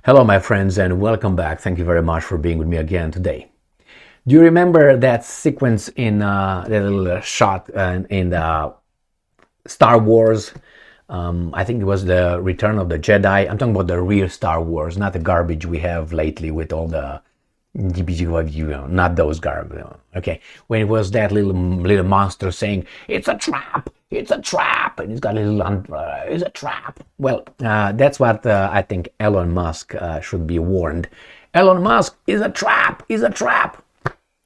Hello, my friends, and welcome back. Thank you very much for being with me again today. Do you remember that sequence in that little shot in the Star Wars? I think it was the Return of the Jedi. I'm talking about the real Star Wars, not the garbage we have lately with all the not those garbage. Okay, when it was that little monster saying it's a trap, and he's got a little it's a trap. Well, that's what I think Elon Musk should be warned. Elon Musk is a trap. Is a trap.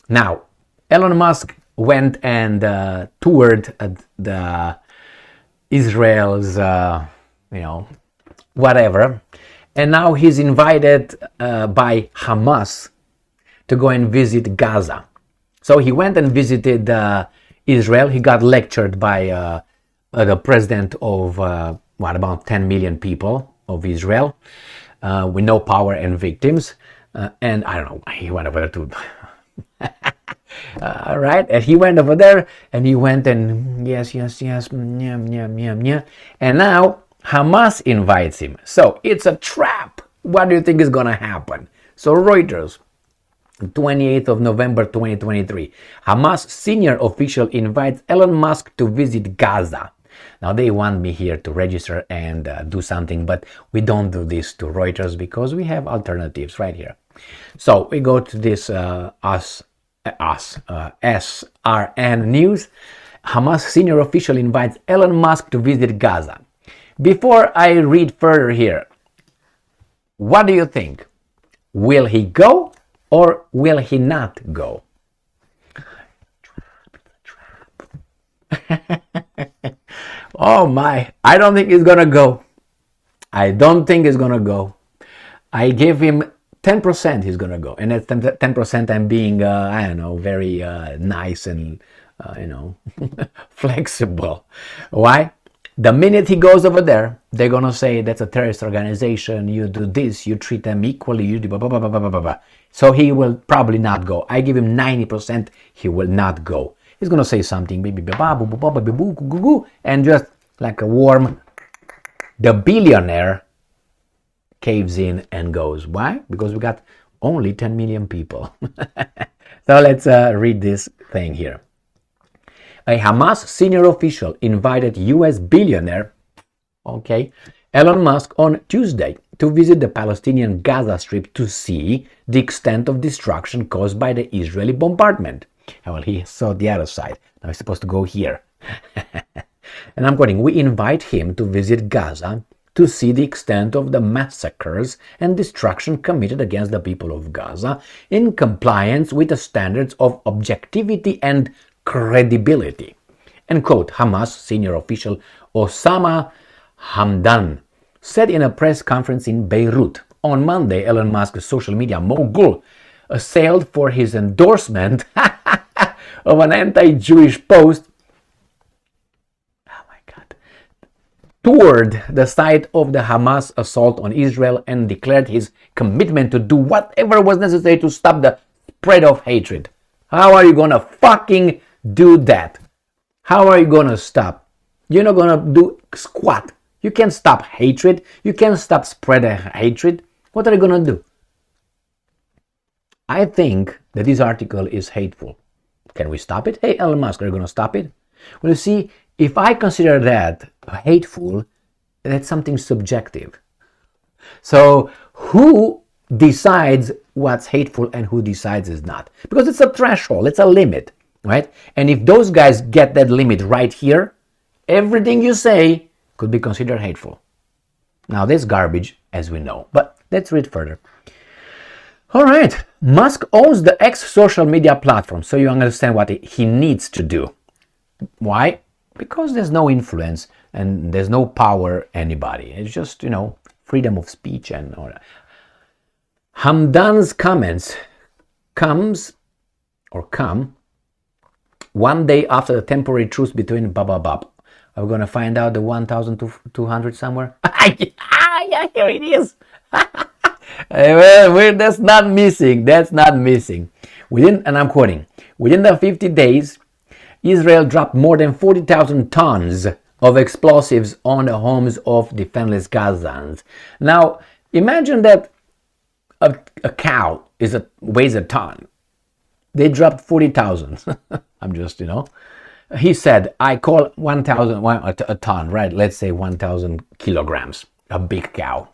Now, Elon Musk went and toured the Israel's, whatever, and now he's invited by Hamas to go and visit Gaza. So he went and visited Israel. He got lectured by the president of about 10 million people of Israel with no power and victims. And I don't know, he went over there to... right? And he went over there and he went and yes, yeah. And now Hamas invites him. So it's a trap. What do you think is going to happen? So Reuters, 28th of November 2023, Hamas senior official invites Elon Musk to visit Gaza. Now they want me here to register and do something, but we don't do this to Reuters because we have alternatives right here. So we go to this SRN News. Hamas senior official invites Elon Musk to visit Gaza. Before I read further here, what do you think? Will he go or will he not go? Oh my, I don't think he's gonna go. I don't think he's gonna go. I give him 10% he's gonna go, and that's 10% I'm being very nice and flexible. Why? The minute he goes over there, they're gonna say that's a terrorist organization, you do this, you treat them equally, you do blah blah blah blah blah blah. So he will probably not go. I give him 90% he will not go. He's gonna say something, and just like a worm, the billionaire caves in and goes. Why? Because we got only 10 million people. So let's read this thing here. A Hamas senior official invited US billionaire, Elon Musk on Tuesday to visit the Palestinian Gaza Strip to see the extent of destruction caused by the Israeli bombardment. Well, he saw the other side. Now he's supposed to go here. And I'm quoting, we invite him to visit Gaza to see the extent of the massacres and destruction committed against the people of Gaza in compliance with the standards of objectivity and credibility. And quote, Hamas senior official Osama Hamdan said in a press conference in Beirut. On Monday, Elon Musk's social media mogul assailed for his endorsement of an anti-Jewish post toured the site of the Hamas assault on Israel and declared his commitment to do whatever was necessary to stop the spread of hatred. How are you gonna fucking do that? How are you gonna stop? You're not gonna do squat. You can't stop hatred. You can't stop spread of hatred. What are you gonna do? I think that this article is hateful. Can we stop it? Hey, Elon Musk, are you gonna stop it? Well, you see, if I consider that hateful, that's something subjective. So who decides what's hateful and who decides is not? Because it's a threshold, it's a limit, right? And if those guys get that limit right here, everything you say could be considered hateful. Now, that's garbage, as we know, but let's read further. All right, Musk owns the X social media platform, so you understand what he needs to do. Why? Because there's no influence and there's no power anybody. It's just, freedom of speech and all that. Hamdan's comments come one day after the temporary truce between Are we going to find out the 1,200 somewhere? Yeah, here it is. Well, that's not missing. And I'm quoting, within the 50 days, Israel dropped more than 40,000 tons of explosives on the homes of defenseless Gazans. Now, imagine that a cow weighs a ton. They dropped 40,000. I'm just, He said, I call 1,000 a ton, right? Let's say 1,000 kilograms, a big cow.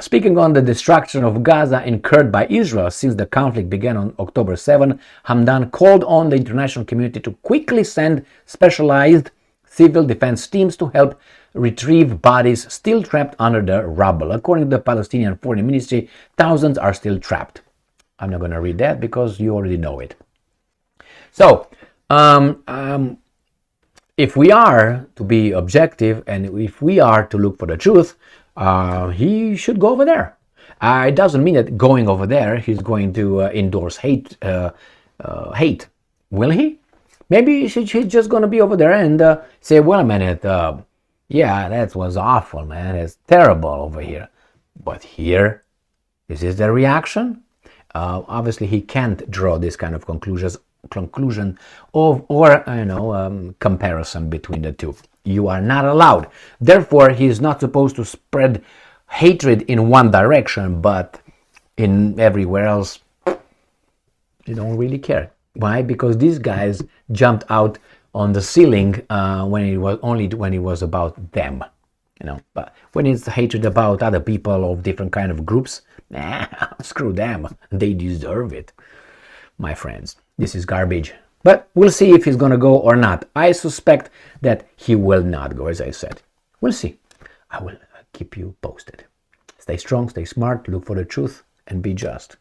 Speaking on the destruction of Gaza incurred by Israel since the conflict began on October 7, Hamdan called on the international community to quickly send specialized civil defense teams to help retrieve bodies still trapped under the rubble. According to the Palestinian Foreign Ministry, thousands are still trapped. I'm not going to read that because you already know it. So, if we are to be objective and if we are to look for the truth, he should go over there. It doesn't mean that going over there he's going to endorse hate. Will he? Maybe he's just going to be over there and say, well, a minute, yeah, that was awful, man. It's terrible over here. But here, is this the reaction? Obviously, he can't draw this kind of conclusion or comparison between the two. You are not allowed. Therefore, he is not supposed to spread hatred in one direction, but in everywhere else, they don't really care. Why? Because these guys jumped out on the ceiling when it was about them. But when it's hatred about other people of different kind of groups, screw them. They deserve it, my friends. This is garbage. But we'll see if he's going to go or not. I suspect that he will not go, as I said. We'll see. I will keep you posted. Stay strong, stay smart, look for the truth, and be just.